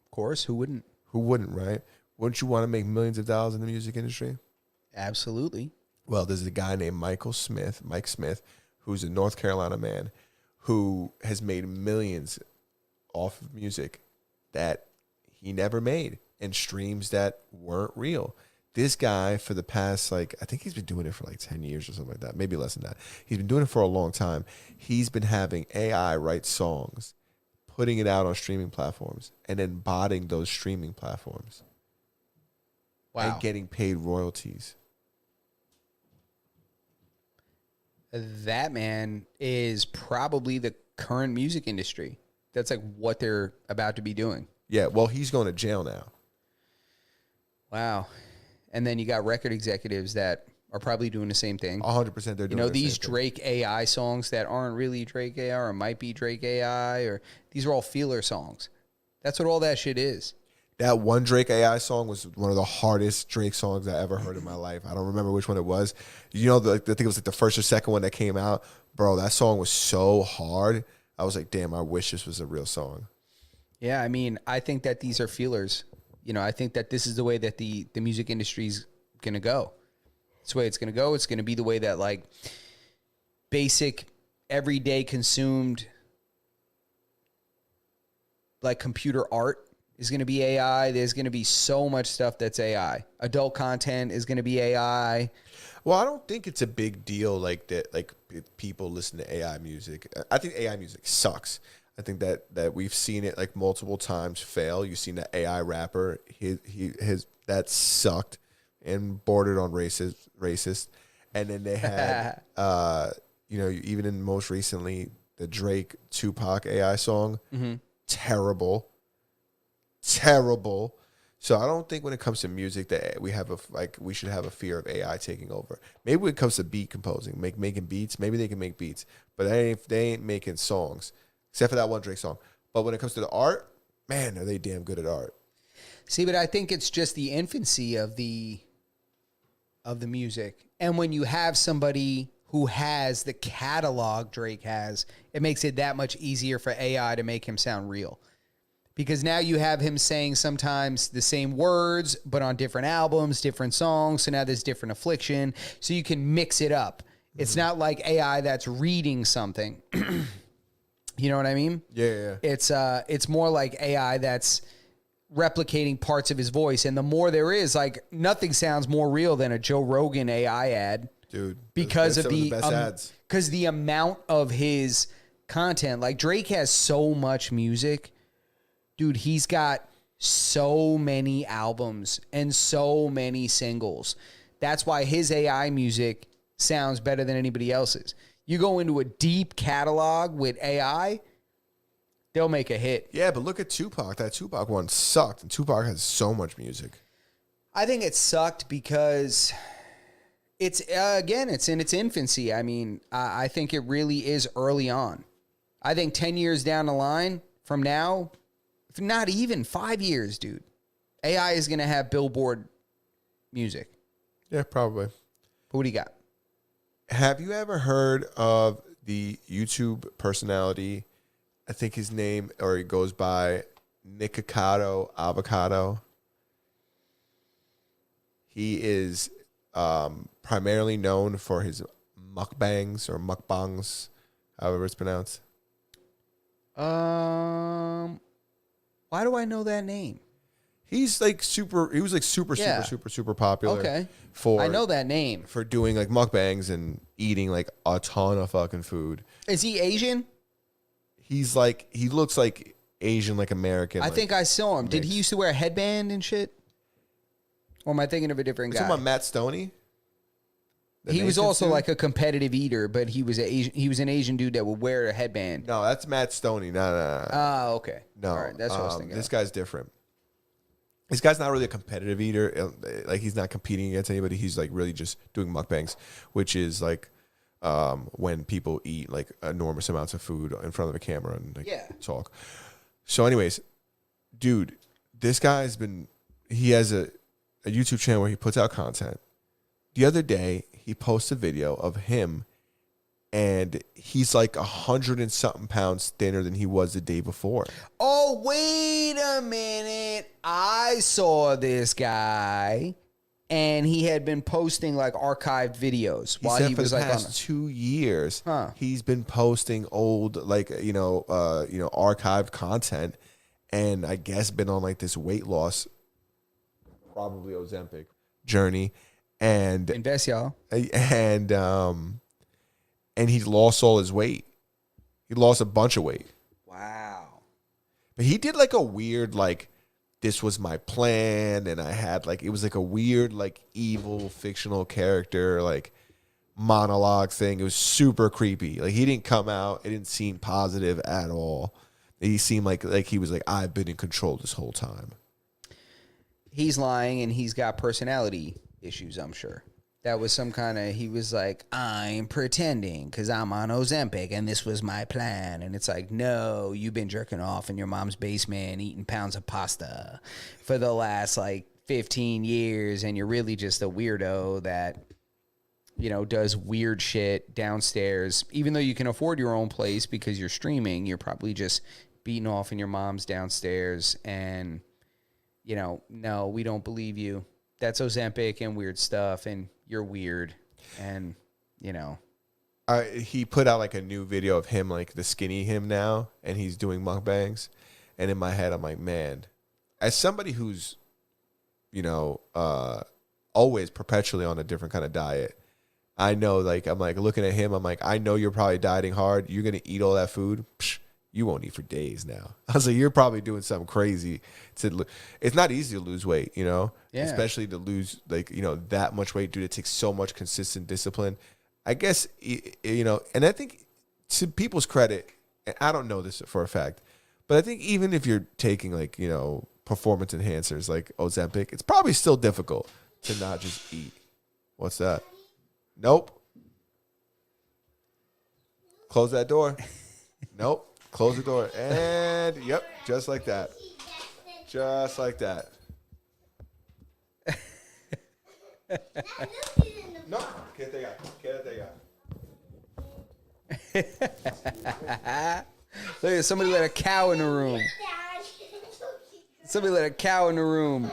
Of course, who wouldn't? Who wouldn't, right? Wouldn't you want to make millions of dollars in the music industry? Absolutely. Well, there's a guy named Mike Smith, who's a North Carolina man who has made millions off of music that he never made and streams that weren't real. This guy, for the past, I think he's been doing it for 10 years or something like that, maybe less than that. He's been doing it for a long time. He's been having AI write songs, putting it out on streaming platforms, and then botting those streaming platforms. Wow. And getting paid royalties. That, man, is probably the current music industry. That's like what they're about to be doing. Yeah, well, he's going to jail now. Wow. And then you got record executives that are probably doing the same thing. 100% they're doing You know, the these same thing. Drake AI songs that aren't really Drake AI or might be Drake AI, or these are all feeler songs. That's what all that shit is. That one Drake AI song was one of the hardest Drake songs I ever heard in my life. I don't remember which one it was. You know, I think it was the first or second one that came out. Bro, that song was so hard. I was like, damn, I wish this was a real song. Yeah, I mean, I think that these are feelers. You know, I think that this is the way that the music industry's going to go. It's the way it's going to go. It's going to be the way that, basic, everyday consumed, computer art is going to be AI. There's going to be so much stuff that's AI. Adult content is going to be AI. Well, I don't think it's a big deal like that. People listen to AI music. I think AI music sucks. I think that we've seen it multiple times fail. You've seen that AI rapper, his that sucked and bordered on racist. And then they had, even in most recently, the Drake Tupac AI song, terrible. So I don't think when it comes to music that we should have a fear of AI taking over. Maybe when it comes to beat composing, making beats, maybe they can make beats, but they ain't making songs, except for that one Drake song. But when it comes to the art, man, are they damn good at art. See, but I think it's just the infancy of the music. And when you have somebody who has the catalog Drake has, it makes it that much easier for AI to make him sound real. Because now you have him saying sometimes the same words, but on different albums, different songs. So now there's different affliction. So you can mix it up. It's not like AI that's reading something. You know what I mean? Yeah. It's more like AI that's replicating parts of his voice. And the more there is, nothing sounds more real than a Joe Rogan AI ad. dude. because That's of some the best ads. because the amount of his content. Like Drake has so much music, dude. He's got so many albums and so many singles. That's why his AI music sounds better than anybody else's. You go into a deep catalog with AI, they'll make a hit. Yeah, but look at Tupac. That Tupac one sucked, and Tupac has so much music. I think it sucked because it's again, it's in its infancy. I mean, I think it really is early on. I think 10 years down the line from now, if not even 5 years, dude, AI is going to have Billboard music. Yeah, probably. But what do you got? Have you ever heard of the YouTube personality? I think his name, or he goes by Nikocado Avocado. He is primarily known for his mukbangs or mukbangs, however it's pronounced. Why do I know that name? He's like super. He was like super popular. Okay. For I know that name. for doing like mukbangs and eating like a ton of fucking food. Is he Asian? He's like, he looks like Asian, like American. I like, think I saw him. Did mix. he used to wear a headband and shit? Or am I thinking of a different You guy? talking about Matt Stoney? The He was Nathan also dude? like a competitive eater, but he was an Asian dude that would wear a headband. No, that's Matt Stoney. No. Ah, okay. No, All right, that's what I was thinking. This guy's different. This guy's not really a competitive eater. Like, he's not competing against anybody. He's like really just doing mukbangs, which is like when people eat like enormous amounts of food in front of a camera and like talk. So, anyways, dude, this guy's he has a YouTube channel where he puts out content. The other day, he posted a video of him, and he's like 100 and something pounds thinner than he was the day before. Oh, wait a minute. I saw this guy, and he had been posting like archived videos He while said he for was the like past on. 2 years, Huh. he's been posting old, like, archived content, and I guess been on like this weight loss, probably Ozempic journey, and Invest, y'all. and he lost all his weight. He lost a bunch of weight. Wow. But he did like a weird, like, this was my plan, and I had like, it was like a weird, like, evil fictional character, like, monologue thing. It was super creepy. Like, he didn't come out, it didn't seem positive at all. He seemed like he was like, I've been in control this whole time. He's lying, and he's got personality issues, I'm sure. That was some kind of, he was like, I'm pretending because I'm on Ozempic and this was my plan. And it's like, no, you've been jerking off in your mom's basement, eating pounds of pasta for the last like 15 years. And you're really just a weirdo that, you know, does weird shit downstairs. Even though you can afford your own place because you're streaming, you're probably just beating off in your mom's downstairs. And, you know, no, we don't believe you. That's Ozempic and weird stuff, and you're weird, and, you know. He put out like a new video of him, like the skinny him now, and he's doing mukbangs. And in my head, I'm like, man, as somebody who's, always perpetually on a different kind of diet, I know, like, I'm like looking at him, I'm like, I know you're probably dieting hard. You're going to eat all that food. Psh, you won't eat for days now. I was like, you're probably doing something crazy. It's not easy to lose weight, Yeah. especially to lose that much weight, dude. It takes so much consistent discipline. I guess, and I think to people's credit, and I don't know this for a fact, but I think even if you're taking performance enhancers like Ozempic, it's probably still difficult to not just eat. What's that? Nope. Close that door. Nope. Close the door. And, yep, just like that. Just like that. No, quédate allá. Look at somebody let a cow in the room. Somebody let a cow in the room.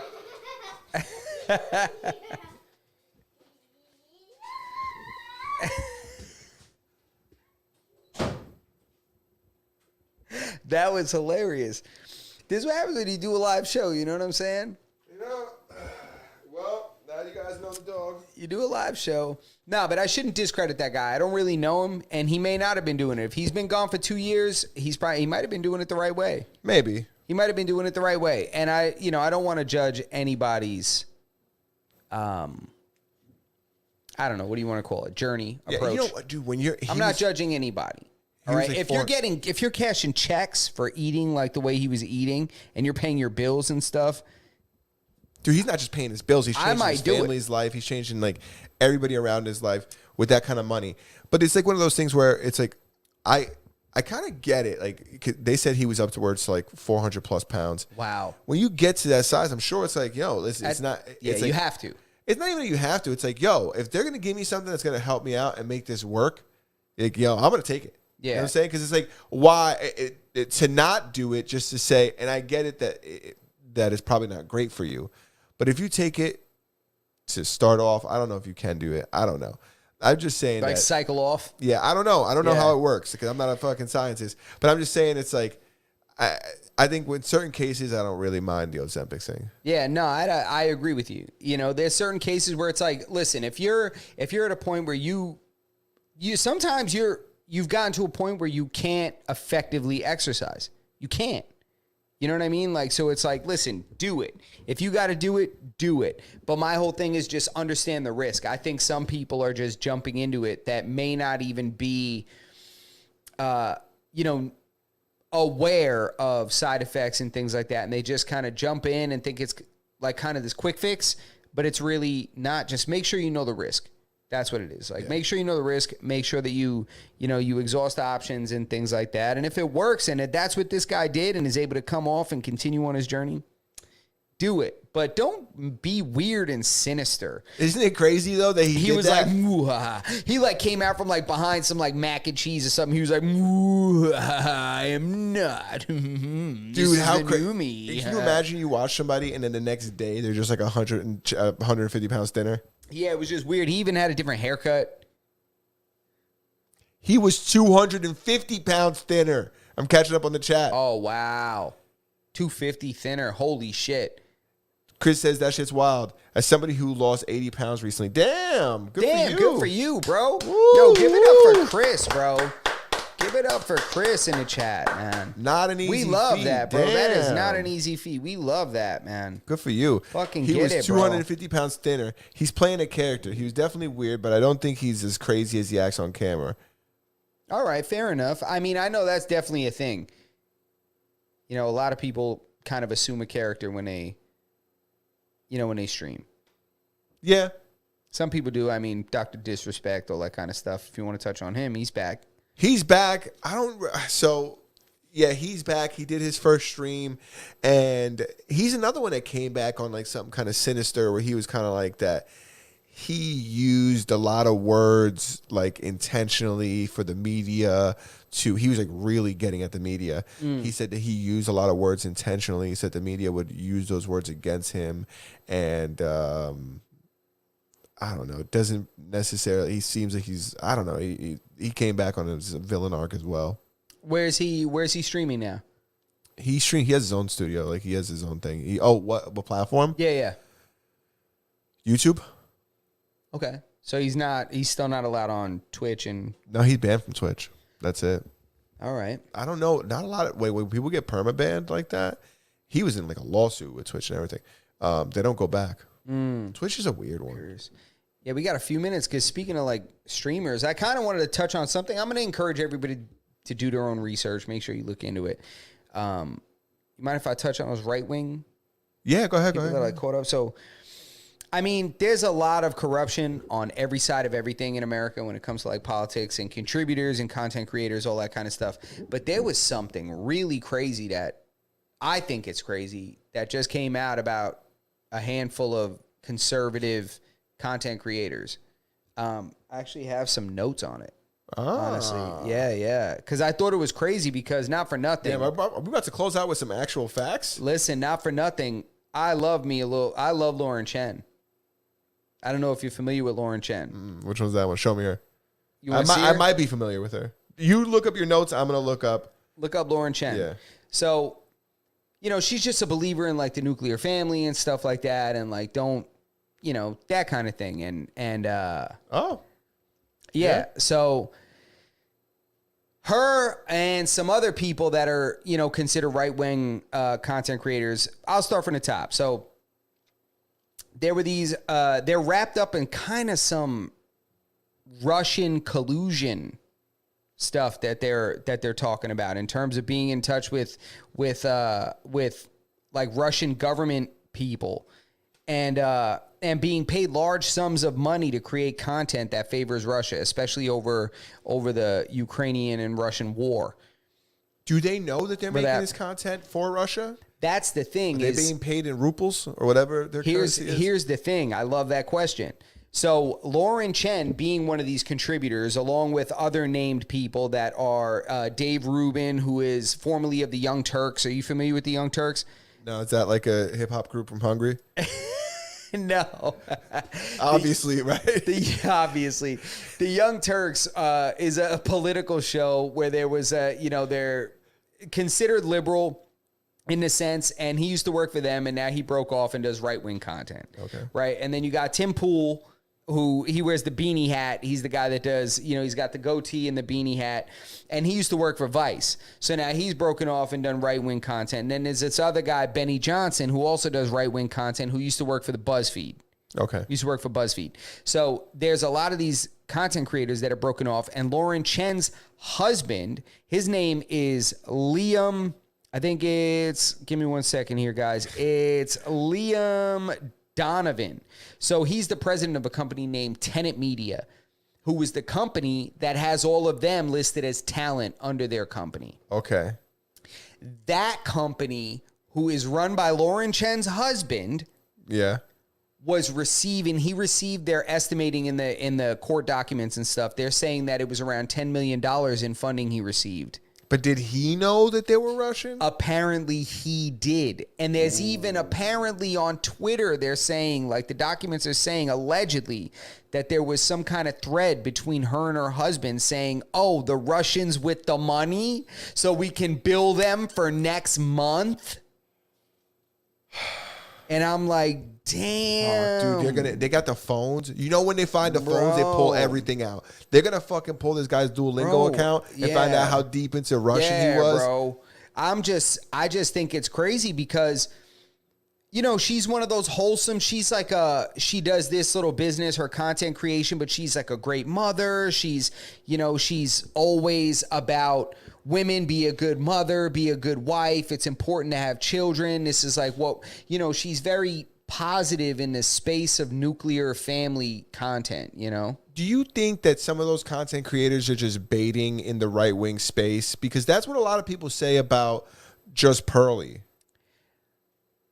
That was hilarious. This is what happens when you do a live show. You know what I'm saying? Well, now you guys know on the dog. You do a live show. No, but I shouldn't discredit that guy. I don't really know him, and he may not have been doing it. If he's been gone for 2 years, he might have been doing it the right way. Maybe. He might have been doing it the right way. And I don't want to judge anybody's, I don't know, what do you want to call it? Journey, approach. Yeah, you know what, dude, when you're... I'm not judging anybody. All right. like If you're cashing checks for eating like the way he was eating, and you're paying your bills and stuff, dude, he's not just paying his bills. He's I changing might his do it. family's life. He's changing like everybody around his life with that kind of money. But it's like one of those things where it's like, I kind of get it. Like they said he was upwards to like 400 plus pounds. wow. When you get to that size, I'm sure it's like, yo, it's not. Yeah, it's you like, have to. It's not even that you have to. It's like, yo, if they're gonna give me something that's gonna help me out and make this work, like, yo, I'm gonna take it. Yeah. You know what I'm saying? Because it's like, why to not do it just to say, and I get it that is probably not great for you, but if you take it to start off, I don't know if you can do it. I don't know. I'm just saying Like that. cycle off. Yeah, I don't know. I don't know Yeah. how it works because I'm not a fucking scientist. But I'm just saying it's like, I think with certain cases, I don't really mind the Ozempic thing. Yeah, no, I agree with you. You know, there's certain cases where it's like, listen, if you're at a point where you've gotten to a point where you can't effectively exercise. You can't. You know what I mean? Like, so it's like, listen, do it. If you got to do it, do it. But my whole thing is just understand the risk. I think some people are just jumping into it that may not even be, aware of side effects and things like that. And they just kind of jump in and think it's like kind of this quick fix, but it's really not. Just make sure you know the risk. That's what it is. Like, make sure you know the risk. Make sure that you exhaust options and things like that. And if it works and if that's what this guy did and is able to come off and continue on his journey, do it. But don't be weird and sinister. Isn't it crazy though that he did was that? like, "Mwah." He like came out from like behind some like mac and cheese or something. He was like, "Mwah, I am not." Dude, how crazy! crazy? Can you imagine you watch somebody and then the next day they're just like 150 pounds thinner? Yeah, it was just weird. He even had a different haircut. He was 250 pounds thinner. I'm catching up on the chat. Oh wow, 250 thinner. Holy shit. Chris says that shit's wild. As somebody who lost 80 pounds recently, damn, good for you. Good for you, bro. Woo, Yo, give it up woo. for Chris, bro. Give it up for Chris in the chat, man. Not an easy We love feat. that, bro. That is Damn. not an easy feat. We love that, man. Good for you. Fucking he get was it, bro. 250 pounds thinner. He's playing a character. He was definitely weird, but I don't think he's as crazy as he acts on camera. All right, fair enough. I mean, I know that's definitely a thing. You know, a lot of people kind of assume a character when they stream. Yeah. Some people do. I mean, Dr. Disrespect, all that kind of stuff. If you want to touch on him, he's back. He's back. He's back. He did his first stream, and he's another one that came back on like something kind of sinister where he was kind of like that. He used a lot of words like intentionally for the media he was like really getting at the media. He said that he used a lot of words intentionally. He said the media would use those words against him. And I don't know. It doesn't necessarily, he seems like I don't know. He came back on his villain arc as well. Where's he streaming now? He has his own studio. Like he has his own thing. What platform? Yeah. YouTube? Okay. So he's still not allowed on Twitch and. No, he's banned from Twitch. That's it. All right. I don't know. Not a lot of when people get permabanned like that. He was in like a lawsuit with Twitch and everything. They don't go back. Twitch is a weird one. Yeah, we got a few minutes because speaking of like streamers, I kind of wanted to touch on something. I'm going to encourage everybody to do their own research. Make sure you look into it. You mind if I touch on those right wing? Yeah, go ahead. That I caught up. So, I mean, there's a lot of corruption on every side of everything in America when it comes to like politics and contributors and content creators, all that kind of stuff. But there was something really crazy that I think it's crazy that just came out about a handful of conservative content creators. I actually have some notes on it. Honestly. Yeah. Because I thought it was crazy because not for nothing. Damn, are we about to close out with some actual facts? Listen, not for nothing. I love Lauren Chen. I don't know if you're familiar with Lauren Chen. Which one's that one? Show me her. You want to see her? I might be familiar with her. You look up your notes. I'm going to look up. Look up Lauren Chen. Yeah. So, she's just a believer in like the nuclear family and stuff like that. And like, don't you know, that kind of thing. And Oh, yeah. So her and some other people that are, you know, considered right-wing content creators. I'll start from the top. So there were these, they're wrapped up in kind of some Russian collusion stuff that they're talking about in terms of being in touch with like Russian government people and being paid large sums of money to create content that favors Russia, especially over the Ukrainian and Russian war. do they know that they're making this content for Russia? That's the thing. They're being paid in rubles or whatever their currency is? Here's the thing. I love that question. So Lauren Chen being one of these contributors, along with other named people that are Dave Rubin, who is formerly of the Young Turks. Are you familiar with the Young Turks? No, is that like a hip hop group from Hungary? No. Obviously, right? Obviously. The Young Turks is a political show where there was they're considered liberal in the sense, and he used to work for them, and now he broke off and does right-wing content. Okay. Right? And then you got Tim Pool, who he wears the beanie hat. He's the guy that does, he's got the goatee and the beanie hat. And he used to work for Vice. So now he's broken off and done right-wing content. And then there's this other guy, Benny Johnson, who also does right-wing content, who used to work for the BuzzFeed. Okay. Used to work for BuzzFeed. So there's a lot of these content creators that are broken off. And Lauren Chen's husband, his name is Liam. I think it's, give me 1 second here, guys. It's Liam Donovan. So he's the president of a company named Tenet Media, who is the company that has all of them listed as talent under their company. Okay. That company, who is run by Lauren Chen's husband, Yeah. was he received their estimating in the court documents and stuff. They're saying that it was around $10 million in funding he received. But did he know that they were Russian? Apparently he did. And there's even apparently on Twitter, they're saying, like the documents are saying allegedly that there was some kind of thread between her and her husband saying, oh, the Russians with the money, so we can bill them for next month. And I'm like, damn. Oh, dude, they got the phones. You know when they find the phones, they pull everything out. They're gonna fucking pull this guy's Duolingo account and find out how deep into Russian he was. Bro. I just think it's crazy because, she's one of those wholesome. She's like she does this little business, her content creation, but she's like a great mother. She's always about women, be a good mother, be a good wife. It's important to have children. This is like she's very positive in the space of nuclear family content, Do you think that some of those content creators are just baiting in the right-wing space? Because that's what a lot of people say about Just Pearly.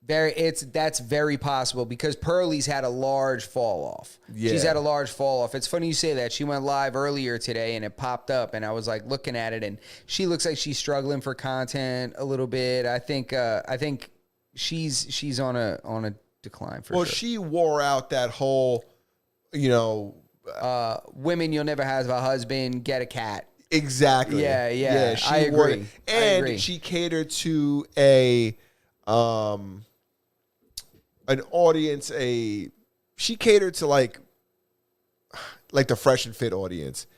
That's very possible because Pearlie's had a large fall off. Yeah. She's had a large fall off. It's funny you say that. She went live earlier today and it popped up and I was like looking at it and she looks like she's struggling for content a little bit. I think she's on a decline for sure. Well, she wore out that whole, women, you'll never have a husband, get a cat. Exactly. Yeah. She I agree. And she catered to an audience. She catered to like the Fresh and Fit audience.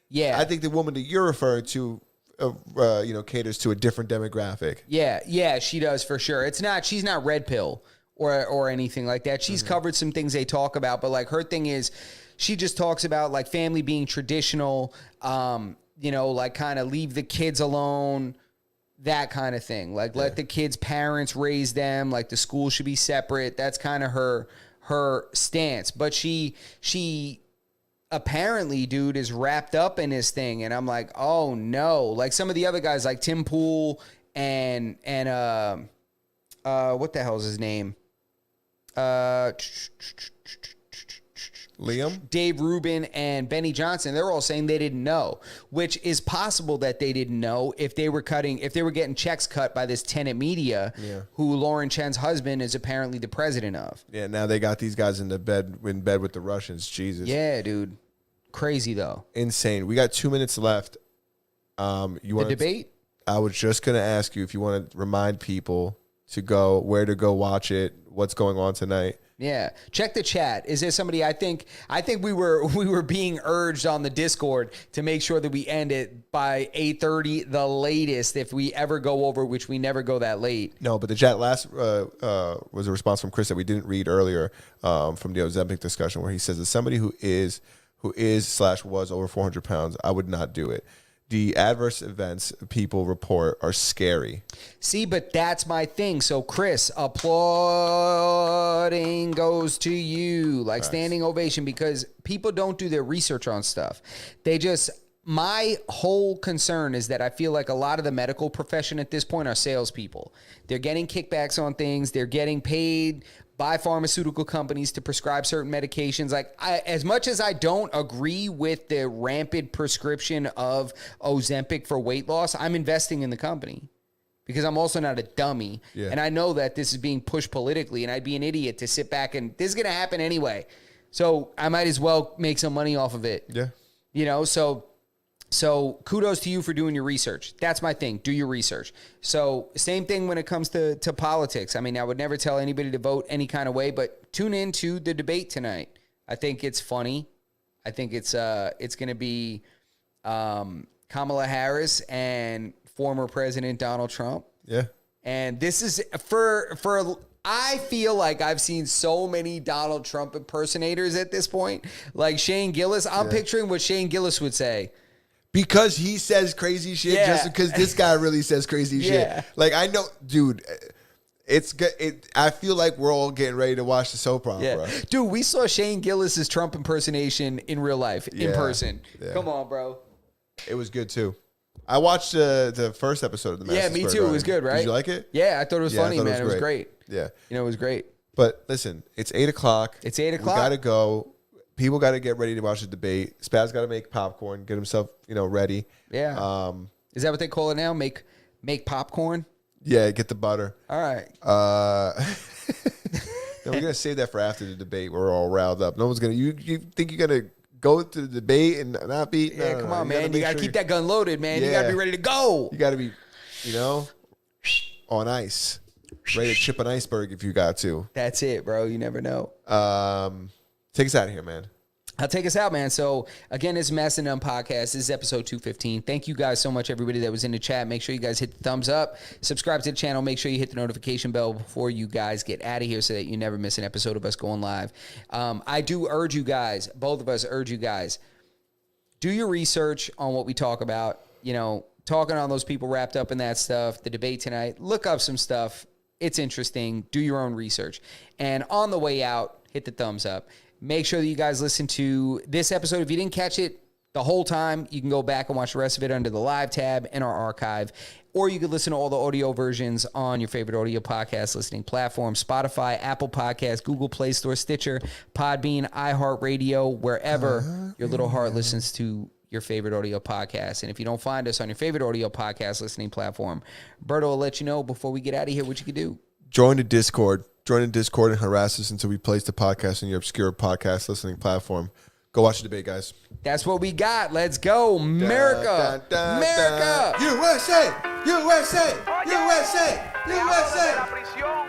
Yeah. I think the woman that you're referring to, caters to a different demographic. Yeah, she does for sure. She's not red pill or anything like that. She's covered some things they talk about, but like her thing is she just talks about like family being traditional, like kind of leave the kids alone, that kind of thing. Like let the kids' parents raise them, like the school should be separate. That's kind of her stance. But she apparently, dude, is wrapped up in this thing, and I'm like, oh no. Like some of the other guys like Tim Pool and what the hell's his name? Liam? Dave Rubin and Benny Johnson, they're all saying they didn't know, which is possible that they didn't know if they were getting checks cut by this Tenet Media, who Lauren Chen's husband is apparently the president of. Yeah, now they got these guys in bed with the Russians. Jesus. Yeah, dude. Crazy though. Insane. We got 2 minutes left. The debate? I was just gonna ask you if you want to remind people where to go watch it, what's going on tonight. Yeah, check the chat. Is there somebody? I think we were being urged on the Discord to make sure that we end it by 8:30, the latest, if we ever go over, which we never go that late. No, but the chat last was a response from Chris that we didn't read earlier from the Ozempic discussion, where he says that somebody who is / was over 400 pounds, I would not do it. The adverse events people report are scary. See, but that's my thing. So, Chris, applauding goes to you, like standing ovation, because people don't do their research on stuff. My whole concern is that I feel like a lot of the medical profession at this point are salespeople. They're getting kickbacks on things. They're getting paid by pharmaceutical companies to prescribe certain medications. Like, as much as I don't agree with the rampant prescription of Ozempic for weight loss, I'm investing in the company because I'm also not a dummy. Yeah. And I know that this is being pushed politically, and I'd be an idiot to sit back and this is going to happen anyway. So I might as well make some money off of it. Yeah. You know, so kudos to you for doing your research. That's my thing. Do your research. So same thing when it comes to politics. I mean, I would never tell anybody to vote any kind of way, but tune in to the debate tonight. I think it's funny. I think it's going to be Kamala Harris and former President Donald Trump. Yeah. And this is for I feel like I've seen so many Donald Trump impersonators at this point. Like Shane Gillis. I'm picturing what Shane Gillis would say. Because he says crazy shit, just because this guy really says crazy shit. Like, I know, dude, it's good. I feel like we're all getting ready to watch the soap opera. Yeah. Dude, we saw Shane Gillis's Trump impersonation in real life, in person. Yeah. Come on, bro. It was good, too. I watched the first episode of the Madison Yeah, me Square too. Garden. It was good, right? Did you like it? Yeah, I thought it was funny, man. It was great. Yeah. You know, it was great. But listen, it's 8 o'clock. It's 8 o'clock. We got to go. People got to get ready to watch the debate. Spaz got to make popcorn, get himself, ready. Yeah. Is that what they call it now? Make popcorn? Yeah, get the butter. All right. No, we're gonna save that for after the debate. We're all riled up. No one's gonna. You think you're gonna go to the debate and not be? Yeah, no, come no. on, man. You gotta keep that gun loaded, man. You gotta be ready to go. You gotta be, on ice, ready to chip an iceberg if you got to. That's it, bro. You never know. Take us out of here, man. I'll take us out, man. So, again, this is Mass and None Podcast. This is episode 215. Thank you guys so much, everybody that was in the chat. Make sure you guys hit the thumbs up. Subscribe to the channel. Make sure you hit the notification bell before you guys get out of here so that you never miss an episode of us going live. I do urge you guys, both of us urge you guys, do your research on what we talk about. Talking on those people wrapped up in that stuff, the debate tonight. Look up some stuff. It's interesting. Do your own research. And on the way out, hit the thumbs up. Make sure that you guys listen to this episode. If you didn't catch it the whole time, you can go back and watch the rest of it under the live tab in our archive. Or you could listen to all the audio versions on your favorite audio podcast listening platform, Spotify, Apple Podcasts, Google Play Store, Stitcher, Podbean, iHeartRadio, wherever your little heart listens to your favorite audio podcast. And if you don't find us on your favorite audio podcast listening platform, Berto will let you know before we get out of here what you can do. Join the Discord. Join the Discord and harass us until we place the podcast on your obscure podcast listening platform. Go watch the debate, guys. That's what we got. Let's go. America. America. USA. USA. USA. USA. La prisión.